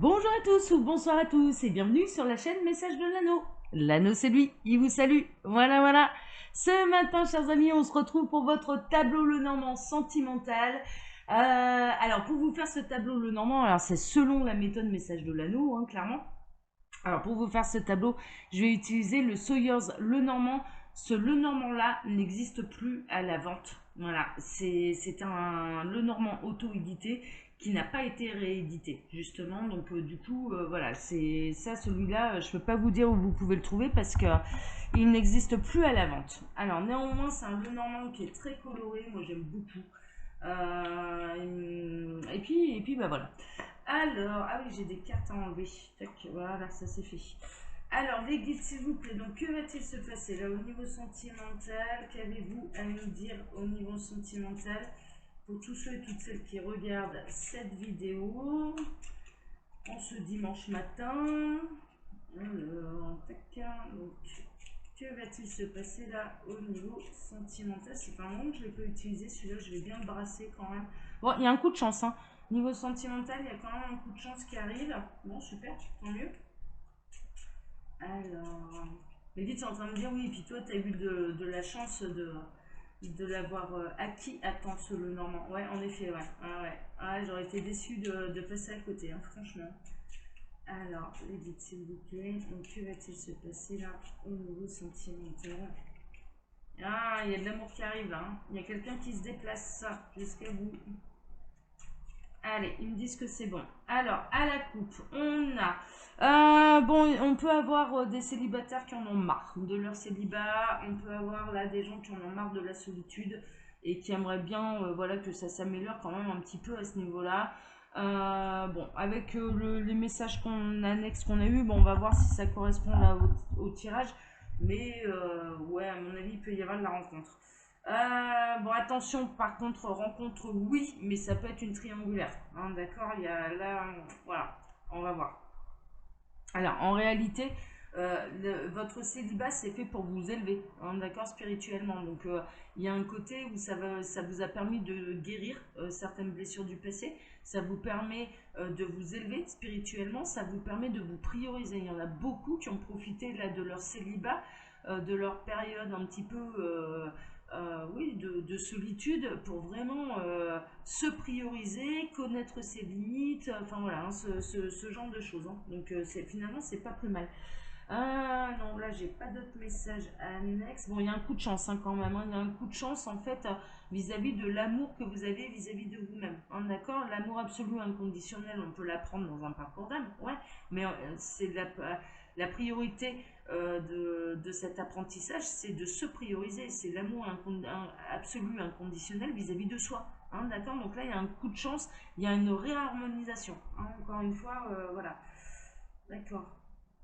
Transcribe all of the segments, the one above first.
Bonjour à tous ou bonsoir à tous et bienvenue sur la chaîne Message de l'Anneau. L'Anneau c'est lui, il vous salue. Voilà, voilà. Ce matin, chers amis, on se retrouve pour votre tableau Lenormand sentimental. Alors, pour vous faire ce tableau Lenormand, alors c'est selon la méthode Message de l'Anneau, hein, clairement. Alors, pour vous faire ce tableau, je vais utiliser le Sawyer's Lenormand. Ce Lenormand-là n'existe plus à la vente. Voilà, c'est un Lenormand auto-édité qui n'a pas été réédité, justement. Donc, du coup, voilà, c'est ça, celui-là, je ne peux pas vous dire où vous pouvez le trouver parce que il n'existe plus à la vente. Alors, néanmoins, c'est un Lenormand qui est très coloré. Moi, j'aime beaucoup. Et puis, bah voilà. Alors, ah oui, j'ai des cartes à enlever. Tac, voilà, ça c'est fait. Alors, les guides, s'il vous plaît. Donc, que va-t-il se passer là au niveau sentimental? Qu'avez-vous à nous dire au niveau sentimental pour tous ceux et toutes celles qui regardent cette vidéo en ce dimanche matin? Alors, tac, donc, que va-t-il se passer là au niveau sentimental? C'est pas un moment que je ne l'ai pas utilisé, celui-là, je vais bien le brasser quand même. Bon, il y a un coup de chance, hein. Niveau sentimental, il y a quand même un coup de chance qui arrive. Bon, super, tant mieux. Alors, Edith est en train de me dire oui, et puis toi, tu as eu de la chance de l'avoir acquis à temps ce le Normand. Ouais, en effet, ouais. Ah, ouais. Ah, j'aurais été déçue de passer à côté, hein, franchement. Alors, Edith, s'il vous plaît, donc que va-t-il se passer là au niveau sentimental? Ah, il y a de l'amour qui arrive là, hein. Il y a quelqu'un qui se déplace ça jusqu'à vous. Allez, ils me disent que c'est bon. Alors, à la coupe, on a... bon, on peut avoir des célibataires qui en ont marre de leur célibat. On peut avoir là des gens qui en ont marre de la solitude et qui aimeraient bien voilà, que ça s'améliore quand même un petit peu à ce niveau-là. Bon, avec les messages qu'on annexe qu'on a eu, bon, on va voir si ça correspond là au tirage. Mais ouais, à mon avis, il peut y avoir de la rencontre. Bon, attention, par contre, rencontre, oui, mais ça peut être une triangulaire. Hein, d'accord, il y a là, voilà, on va voir. Alors, en réalité, votre célibat, c'est fait pour vous élever, hein, d'accord, spirituellement. Donc, il y a un côté où ça vous a permis de guérir certaines blessures du passé. Ça vous permet de vous élever spirituellement. Ça vous permet de vous prioriser. Il y en a beaucoup qui ont profité là de leur célibat, de leur période un petit peu... oui, de solitude pour vraiment se prioriser, connaître ses limites, enfin voilà, hein, ce genre de choses. Hein. Donc finalement, c'est pas plus mal. Ah non, là, j'ai pas d'autres messages annexes. Bon, il y a un coup de chance hein, quand même. Hein. Il y a un coup de chance en fait vis-à-vis de l'amour que vous avez vis-à-vis de vous-même. Hein, d'accord. L'amour absolu inconditionnel, on peut l'apprendre dans un parcours d'âme, ouais. Mais c'est la priorité de cet apprentissage, c'est de se prioriser. C'est l'amour absolu inconditionnel vis-à-vis de soi. Hein, d'accord. Donc là, il y a un coup de chance. Il y a une réharmonisation. Hein, encore une fois, voilà. D'accord.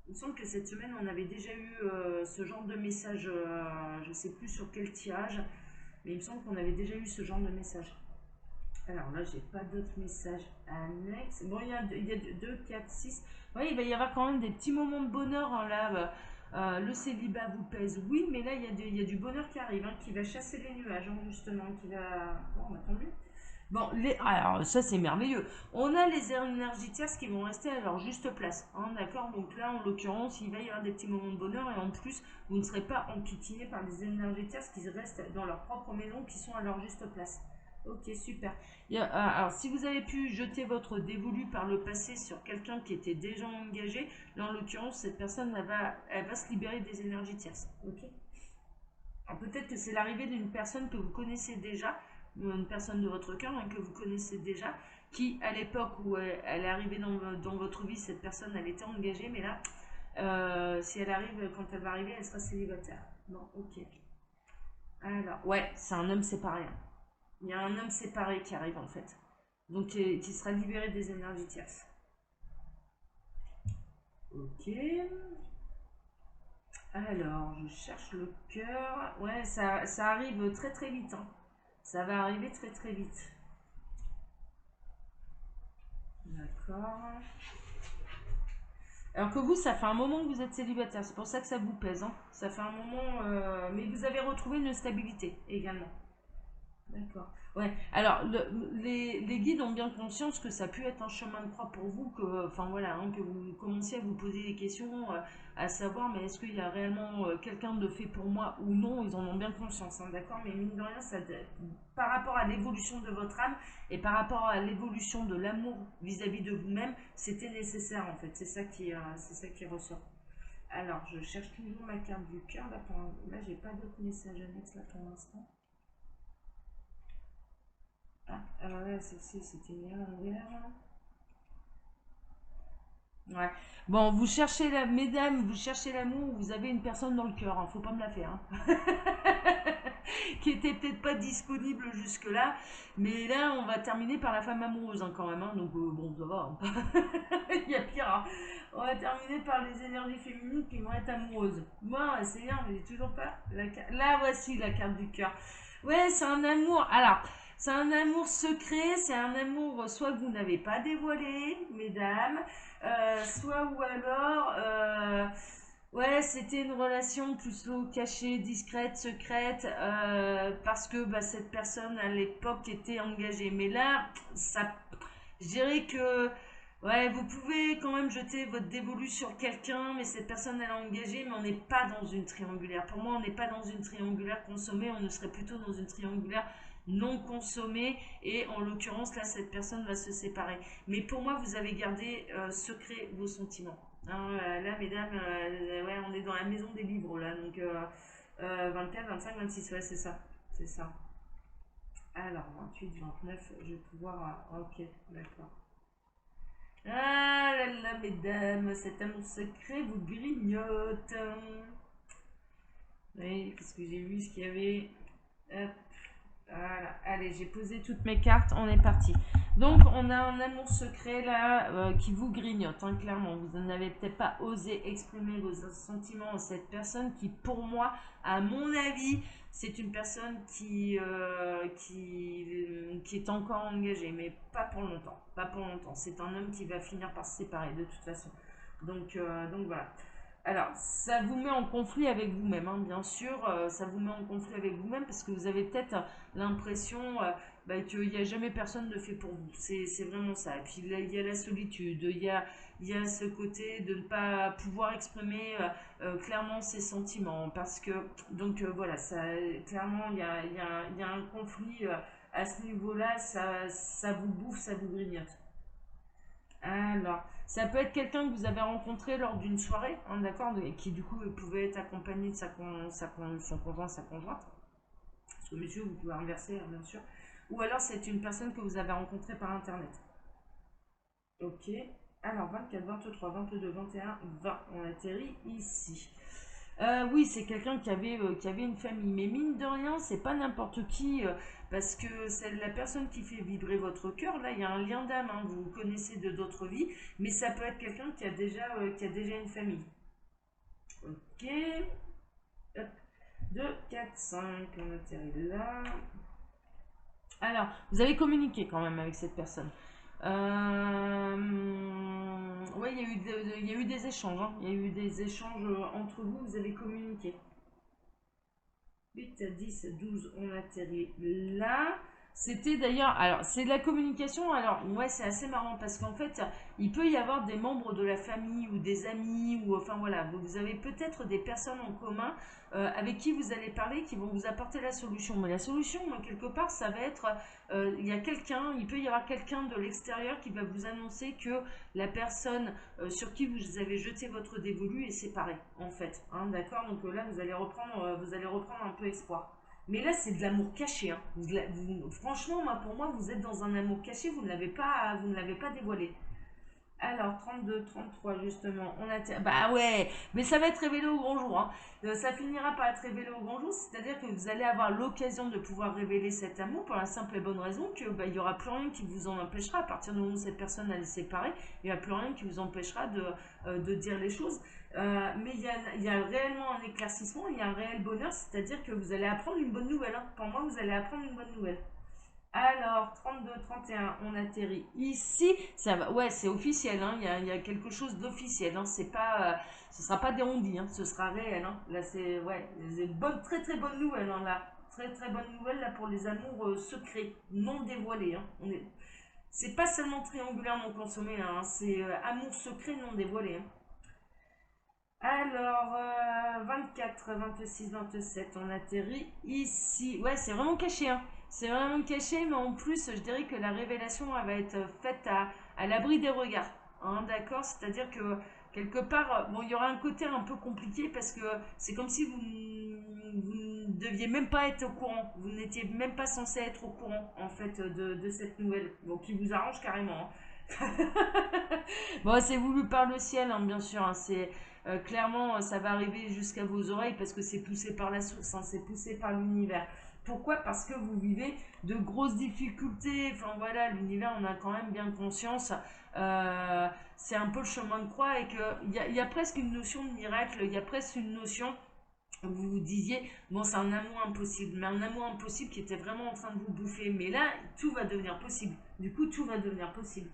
Il me semble que cette semaine, on avait déjà eu ce genre de message. Je ne sais plus sur quel tirage, mais il me semble qu'on avait déjà eu ce genre de message. Alors là, j'ai pas d'autres messages annexes. Bon, il y a 2, 4, 6. Oui, il va y avoir quand même des petits moments de bonheur. Hein, là, le célibat vous pèse, oui, mais là, il y a du bonheur qui arrive, hein, qui va chasser les nuages, hein, justement. Qui va... Bon, on a attendu. Bon, alors ça c'est merveilleux. On a les énergies tierces qui vont rester à leur juste place. Hein, d'accord. Donc là, en l'occurrence, il va y avoir des petits moments de bonheur et en plus, vous ne serez pas enquiquiné par les énergies tierces qui restent dans leur propre maison, qui sont à leur juste place. Ok, super. Alors, si vous avez pu jeter votre dévolu par le passé sur quelqu'un qui était déjà engagé, là en l'occurrence, cette personne elle va se libérer des énergies tierces. Ok. Alors peut-être que c'est l'arrivée d'une personne que vous connaissez déjà, une personne de votre cœur hein, que vous connaissez déjà, qui à l'époque où elle est arrivée dans votre vie, cette personne elle était engagée, mais là, si elle arrive, quand elle va arriver, elle sera célibataire. Bon, ok. Alors, ouais, c'est un homme séparé. Hein. Il y a un homme séparé qui arrive en fait. Donc qui sera libéré des énergies tierces. Ok. Alors, je cherche le cœur. Ouais, ça arrive très très vite. Hein. Ça va arriver très très vite. D'accord. Alors que vous, ça fait un moment que vous êtes célibataire. C'est pour ça que ça vous pèse. Hein. Ça fait un moment. Mais vous avez retrouvé une stabilité également. D'accord. Ouais, alors les guides ont bien conscience que ça a pu être un chemin de croix pour vous, que, enfin voilà, hein, que vous commenciez à vous poser des questions, à savoir, mais est-ce qu'il y a réellement quelqu'un de fait pour moi ou non, ils en ont bien conscience, hein, d'accord, mais mine de rien, par rapport à l'évolution de votre âme et par rapport à l'évolution de l'amour vis-à-vis de vous-même, c'était nécessaire en fait, c'est ça qui ressort. Alors, je cherche toujours ma carte du cœur, là j'ai pas d'autres messages annexes là pour l'instant. Ah, alors là, celle-ci, c'était mis à l'envers. Ouais. Bon, vous cherchez la, mesdames, vous cherchez l'amour, vous avez une personne dans le cœur, hein, faut pas me la faire, hein. Qui était peut-être pas disponible jusque-là, mais là, on va terminer par la femme amoureuse, hein, quand même, hein, donc bon, ça va, hein. Il y a pire, hein. On va terminer par les énergies féminines qui vont être amoureuses. Moi, c'est bien, mais j'ai toujours pas Là, voici la carte du cœur. Ouais, c'est un amour. Alors, c'est un amour secret, c'est un amour soit que vous n'avez pas dévoilé, mesdames, soit ou alors, ouais, c'était une relation plutôt cachée, discrète, secrète, parce que bah, cette personne à l'époque était engagée. Mais là, ça, je dirais que, ouais, vous pouvez quand même jeter votre dévolu sur quelqu'un, mais cette personne elle est engagée, mais on n'est pas dans une triangulaire. Pour moi, on n'est pas dans une triangulaire consommée, on ne serait plutôt dans une triangulaire non consommée, et en l'occurrence, là, cette personne va se séparer. Mais pour moi, vous avez gardé secret vos sentiments. Hein, là, mesdames, ouais, on est dans la maison des livres, là, donc 24, 25, 26, ouais, c'est ça. C'est ça. Alors, 28, 29, je vais pouvoir. Ok, d'accord. Ah là là, mesdames, cet amour secret vous grignote. Oui, parce que j'ai vu ce qu'il y avait. Hop, voilà. Allez, j'ai posé toutes mes cartes, on est parti. Donc, on a un amour secret là qui vous grignote, hein, clairement. Vous n'avez peut-être pas osé exprimer vos sentiments à cette personne qui, pour moi, à mon avis, c'est une personne qui est encore engagée, mais pas pour longtemps. Pas pour longtemps. C'est un homme qui va finir par se séparer de toute façon. Donc voilà. Alors, ça vous met en conflit avec vous-même, hein, bien sûr. Ça vous met en conflit avec vous-même parce que vous avez peut-être l'impression bah, qu'il n'y a jamais personne de fait pour vous. C'est vraiment ça. Et puis là, il y a la solitude, il y a ce côté de ne pas pouvoir exprimer clairement ses sentiments. Parce que, donc voilà, ça, clairement, il y a un conflit à ce niveau-là. Ça vous bouffe, ça vous grignote. Alors, ça peut être quelqu'un que vous avez rencontré lors d'une soirée, hein, d'accord, et qui du coup pouvait être accompagné de son conjoint, sa conjointe. Parce que monsieur, vous pouvez inverser, hein, bien sûr. Ou alors c'est une personne que vous avez rencontrée par internet. Ok. Alors, 24, 23, 22, 21, 20. On atterrit ici. Oui, c'est quelqu'un qui avait une famille. Mais mine de rien, c'est pas n'importe qui. Parce que c'est la personne qui fait vibrer votre cœur. Là, il y a un lien d'âme. Hein, vous vous connaissez de d'autres vies. Mais ça peut être quelqu'un qui a déjà une famille. Ok. Hop. 2, 4, 5. On atterrit là. Alors, vous avez communiqué quand même avec cette personne. Ouais, il y a eu des échanges. Hein. Il y a eu des échanges entre vous. Vous avez communiqué. 8, 10, 12, on atterrit là. C'était d'ailleurs, alors c'est de la communication, alors ouais c'est assez marrant parce qu'en fait il peut y avoir des membres de la famille ou des amis ou enfin voilà, vous avez peut-être des personnes en commun avec qui vous allez parler qui vont vous apporter la solution. Mais la solution, quelque part, ça va être, il y a quelqu'un, il peut y avoir quelqu'un de l'extérieur qui va vous annoncer que la personne sur qui vous avez jeté votre dévolu est séparée, en fait. Hein, d'accord. Donc là, vous allez reprendre un peu espoir. Mais là, c'est de l'amour caché. Hein. Franchement, moi, pour moi, vous êtes dans un amour caché, vous ne l'avez pas dévoilé. Alors, 32, 33, justement, on a... Bah ouais, mais ça va être révélé au grand jour. Hein. Ça finira par être révélé au grand jour, c'est-à-dire que vous allez avoir l'occasion de pouvoir révéler cet amour pour la simple et bonne raison que bah, il n'y aura plus rien qui vous en empêchera. À partir du moment où cette personne elle est séparée, il n'y a plus rien qui vous empêchera de dire les choses. Mais il y a réellement un éclaircissement, il y a un réel bonheur, c'est-à-dire que vous allez apprendre une bonne nouvelle. Hein. Pour moi, vous allez apprendre une bonne nouvelle. Alors, 32, 31, on atterrit ici. Ça va, ouais, c'est officiel. Hein. Il y a quelque chose d'officiel. Hein. C'est pas, ce sera pas des rondis. Hein. Ce sera réel. Hein. Là, c'est ouais, c'est bonne, très très bonne nouvelle. Hein, là, Très très bonne nouvelle là pour les amours secrets, non dévoilés. Hein. C'est pas seulement triangulaire non consommé, là, hein, c'est amour secret non dévoilé. Hein. Alors, 24, 26, 27, on atterrit ici. Ouais, c'est vraiment caché, hein. C'est vraiment caché, mais en plus, je dirais que la révélation, elle va être faite à l'abri des regards. Hein, d'accord? C'est-à-dire que quelque part, bon, il y aura un côté un peu compliqué parce que c'est comme si vous ne deviez même pas être au courant. Vous n'étiez même pas censé être au courant, en fait, de cette nouvelle. Bon, qui vous arrange carrément. Hein. Bon, c'est voulu par le ciel, hein, bien sûr. Hein, c'est clairement, ça va arriver jusqu'à vos oreilles parce que c'est poussé par la source, hein, c'est poussé par l'univers. Pourquoi? Parce que vous vivez de grosses difficultés. Enfin voilà, l'univers, on a quand même bien conscience. C'est un peu le chemin de croix et qu'il y a presque une notion de miracle. Il y a presque une notion vous vous disiez, bon, c'est un amour impossible, mais un amour impossible qui était vraiment en train de vous bouffer. Mais là, tout va devenir possible. Du coup, tout va devenir possible.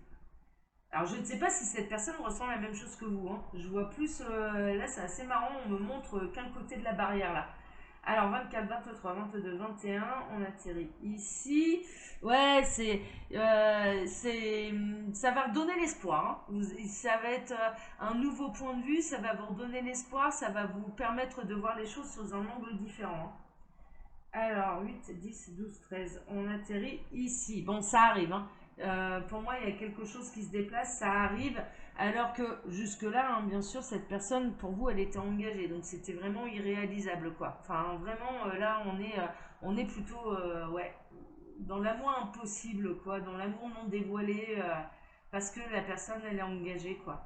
Alors, je ne sais pas si cette personne ressent la même chose que vous. Hein. Je vois plus, là, c'est assez marrant, on me montre qu'un côté de la barrière, là. Alors, 24, 23, 22, 21, on atterrit ici. Ouais, ça va redonner l'espoir. Hein. Ça va être un nouveau point de vue, ça va vous redonner l'espoir, ça va vous permettre de voir les choses sous un angle différent. Alors, 8, 10, 12, 13, on atterrit ici. Bon, ça arrive. Hein. Pour moi, il y a quelque chose qui se déplace, ça arrive. Alors que jusque-là, hein, bien sûr, cette personne, pour vous, elle était engagée. Donc, c'était vraiment irréalisable, quoi. Enfin, vraiment, là, on est plutôt, ouais, dans l'amour impossible, quoi. Dans l'amour non dévoilé, parce que la personne, elle est engagée, quoi.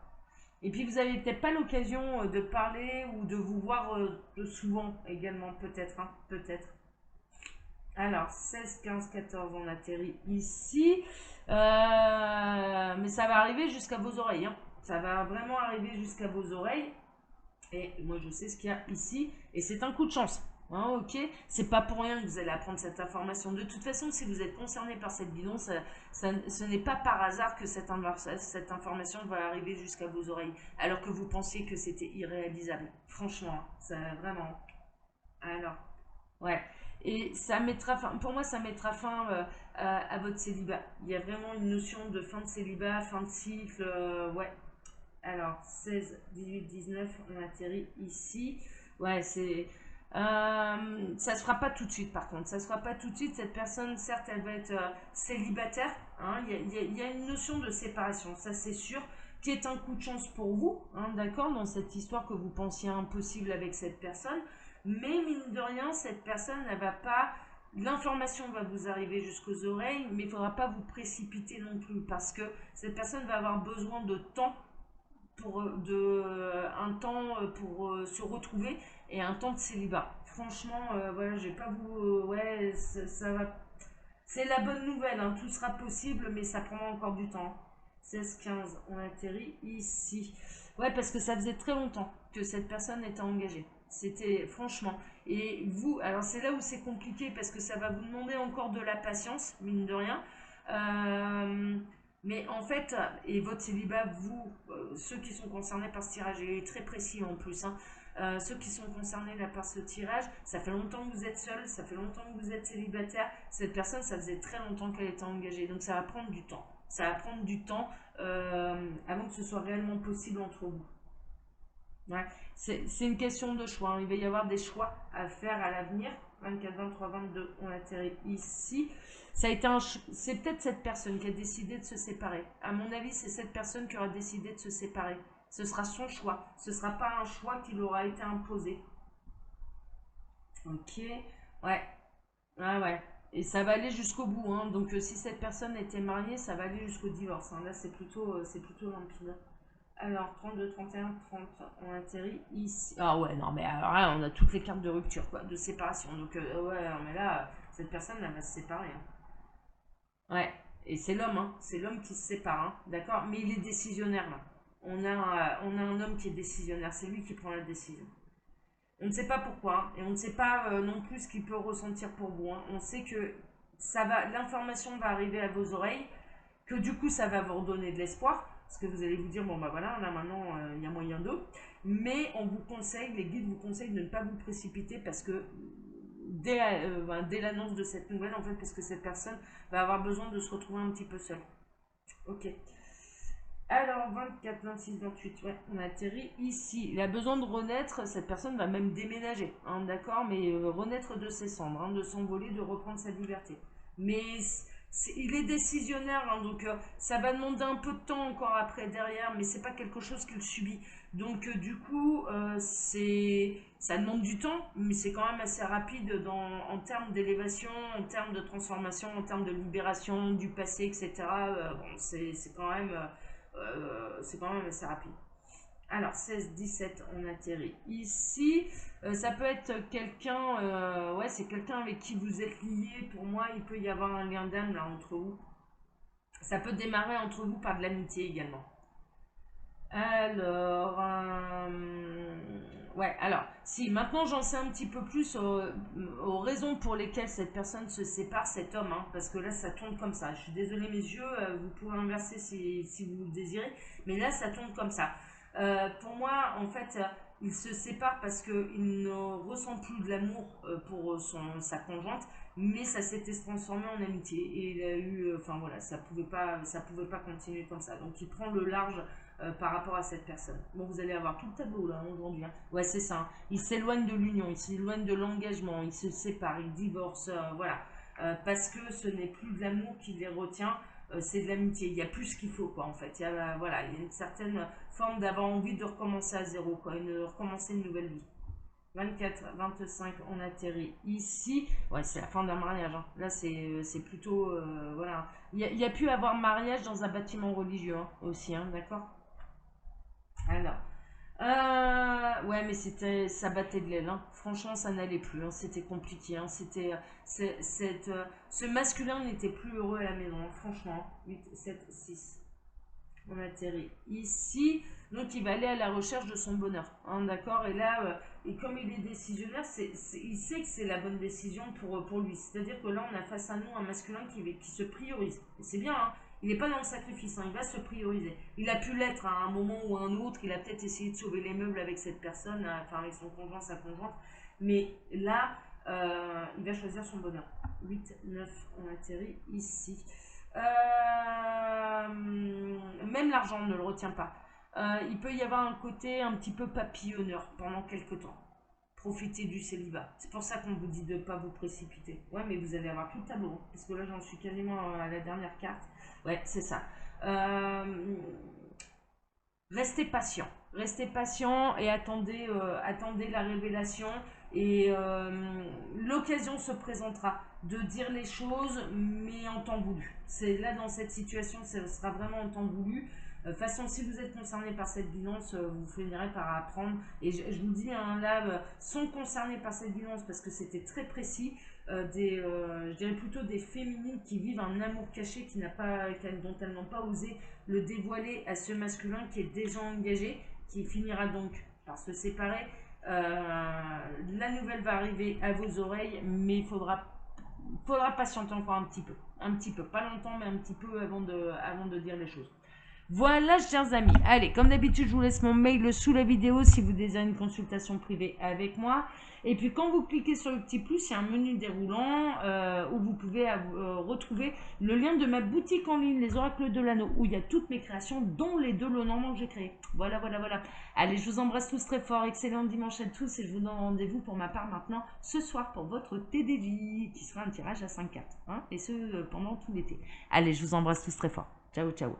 Et puis, vous n'avez peut-être pas l'occasion de parler ou de vous voir souvent également, peut-être, hein, peut-être. Alors, 16, 15, 14, on atterrit ici. Mais ça va arriver jusqu'à vos oreilles. Hein. Ça va vraiment arriver jusqu'à vos oreilles. Et moi, je sais ce qu'il y a ici. Et c'est un coup de chance. Hein, ok, c'est pas pour rien que vous allez apprendre cette information. De toute façon, si vous êtes concerné par cette guidance, ce n'est pas par hasard que cette information va arriver jusqu'à vos oreilles, alors que vous pensiez que c'était irréalisable. Franchement, hein, ça vraiment. Alors, ouais. Et ça mettra fin, pour moi, ça mettra fin à votre célibat. Il y a vraiment une notion de fin de célibat, fin de cycle. Ouais. Alors, 16, 18, 19, on atterrit ici. Ouais, c'est. Ça se fera pas tout de suite, par contre. Ça se fera pas tout de suite. Cette personne, certes, elle va être célibataire. Hein. Il y a une notion de séparation, ça c'est sûr, qui est un coup de chance pour vous, hein, d'accord, dans cette histoire que vous pensiez impossible avec cette personne. Mais mine de rien, cette personne, elle va pas. L'information va vous arriver jusqu'aux oreilles, mais il ne faudra pas vous précipiter non plus parce que cette personne va avoir besoin de temps pour un temps pour se retrouver et un temps de célibat. Franchement, voilà, je vais pas vous, ouais, ça va. C'est la bonne nouvelle, hein, tout sera possible, mais ça prendra encore du temps. 16, 15, on atterrit ici. Ouais, parce que ça faisait très longtemps que cette personne était engagée. C'était franchement. Et vous, alors c'est là où c'est compliqué parce que ça va vous demander encore de la patience, mine de rien. Euh, mais en fait, et votre célibat, vous, ceux qui sont concernés par ce tirage, il est très précis en plus, hein, ceux qui sont concernés là, par ce tirage, ça fait longtemps que vous êtes seul, ça fait longtemps que vous êtes célibataire. Cette personne, ça faisait très longtemps qu'elle était engagée, donc ça va prendre du temps. Ça va prendre du temps avant que ce soit réellement possible entre vous. Ouais. C'est une question de choix. Hein. Il va y avoir des choix à faire à l'avenir. 24, 23, 22, on atterrit ici. Ça a été c'est peut-être cette personne qui a décidé de se séparer. À mon avis, c'est cette personne qui aura décidé de se séparer. Ce sera son choix. Ce ne sera pas un choix qui lui aura été imposé. Ok. Ouais. Ah ouais. Et ça va aller jusqu'au bout. Hein. Donc si cette personne était mariée, ça va aller jusqu'au divorce. Hein. Là, c'est plutôt limpide. Alors, 32, 31, 30, on atterrit ici. Ah ouais, non, mais alors là, on a toutes les cartes de rupture, quoi, de séparation. Donc, ouais, non, mais là, cette personne, elle va se séparer. Hein. Ouais, et c'est l'homme, hein. C'est l'homme qui se sépare, hein. D'accord. Mais il est décisionnaire, là. On a un homme qui est décisionnaire, c'est lui qui prend la décision. On ne sait pas pourquoi, hein, et on ne sait pas non plus ce qu'il peut ressentir pour vous. Hein. On sait que l'information va arriver à vos oreilles, que du coup ça va vous redonner de l'espoir, parce que vous allez vous dire, bon bah voilà, là maintenant il y a moyen d'eau, mais on vous conseille, les guides vous conseillent de ne pas vous précipiter parce que dès l'annonce de cette nouvelle, en fait, parce que cette personne va avoir besoin de se retrouver un petit peu seule. Ok. Alors, 24, 26, 28, ouais, on atterrit ici. Il a besoin de renaître, cette personne va même déménager, hein, d'accord, mais renaître de ses cendres, hein, de s'envoler, de reprendre sa liberté. Mais il est décisionnaire, hein, donc ça va demander un peu de temps encore après derrière, mais c'est pas quelque chose qu'il subit. Donc du coup, ça demande du temps, mais c'est quand même assez rapide en termes d'élévation, en termes de transformation, en termes de libération du passé, etc. Bon, c'est quand même assez rapide. Alors, 16, 17, on atterrit ici. Ça peut être quelqu'un, ouais, c'est quelqu'un avec qui vous êtes lié. Pour moi, il peut y avoir un lien d'âme là entre vous. Ça peut démarrer entre vous par de l'amitié également. Alors, ouais, alors, si maintenant j'en sais un petit peu plus aux raisons pour lesquelles cette personne se sépare, cet homme, hein, parce que là ça tourne comme ça. Je suis désolée, mes yeux, vous pouvez inverser si vous le désirez, mais là ça tourne comme ça. Pour moi, en fait, il se sépare parce qu'il ne ressent plus de l'amour pour sa conjointe, mais ça s'était transformé en amitié et il a eu, enfin voilà, ça pouvait pas continuer comme ça. Donc il prend le large par rapport à cette personne. Bon, vous allez avoir tout le tableau là aujourd'hui. Hein. Ouais, c'est ça. Hein. Il s'éloigne de l'union, il s'éloigne de l'engagement, il se sépare, il divorce, voilà. Parce que ce n'est plus de l'amour qui les retient, c'est de l'amitié. Il y a plus ce qu'il faut, quoi, en fait. Voilà, il y a une certaine forme d'avoir envie de recommencer à zéro, quoi, de recommencer une nouvelle vie. 24, 25, on atterrit ici. Ouais, c'est la fin d'un mariage. Hein. Là, c'est plutôt. Voilà. Il y a pu avoir mariage dans un bâtiment religieux hein, aussi, hein, d'accord. Alors, ouais, mais ça battait de l'aile. Hein. Franchement, ça n'allait plus. Hein. C'était compliqué. Hein. Ce masculin n'était plus heureux à la maison. Hein. Franchement, 8, 7, 6. On atterrit ici. Donc, il va aller à la recherche de son bonheur. Hein, d'accord. Et là, et comme il est décisionnaire, il sait que c'est la bonne décision pour lui. C'est-à-dire que là, on a face à nous un masculin qui se priorise. Et c'est bien, hein. Il n'est pas dans le sacrifice, hein, il va se prioriser. Il a pu l'être à un moment ou à un autre, il a peut-être essayé de sauver les meubles avec cette personne, enfin avec son conjoint, sa conjointe, mais là, il va choisir son bonheur. 8, 9, on atterrit ici. Même l'argent ne le retient pas. Il peut y avoir un côté un petit peu papillonneur pendant quelques temps. Profitez du célibat. C'est pour ça qu'on vous dit de ne pas vous précipiter. Ouais, mais vous allez avoir tout le tableau. Parce que là, j'en suis quasiment à la dernière carte. Ouais, c'est ça. Restez patient. Restez patient et attendez la révélation. Et l'occasion se présentera de dire les choses, mais en temps voulu. C'est là, dans cette situation, ce sera vraiment en temps voulu. De toute façon, si vous êtes concerné par cette guidance, vous finirez par apprendre. Et je vous dis, hein, là, sont concernés par cette guidance parce que c'était très précis. Je dirais plutôt des féminines qui vivent un amour caché dont elles n'ont pas osé le dévoiler à ce masculin qui est déjà engagé, qui finira donc par se séparer. La nouvelle va arriver à vos oreilles, mais il faudra patienter encore un petit peu, pas longtemps, mais un petit peu avant de dire les choses. Voilà, chers amis. Allez, comme d'habitude, je vous laisse mon mail sous la vidéo si vous désirez une consultation privée avec moi. Et puis, quand vous cliquez sur le petit plus, il y a un menu déroulant où vous pouvez retrouver le lien de ma boutique en ligne, les oracles de l'anneau, où il y a toutes mes créations, dont les 2 Lenormand que j'ai créés. Voilà, voilà, voilà. Allez, je vous embrasse tous très fort. Excellent dimanche à tous. Et je vous donne rendez-vous pour ma part maintenant ce soir pour votre TDJ, qui sera un tirage à 5 cartes. Hein, et ce, pendant tout l'été. Allez, je vous embrasse tous très fort. Ciao, ciao.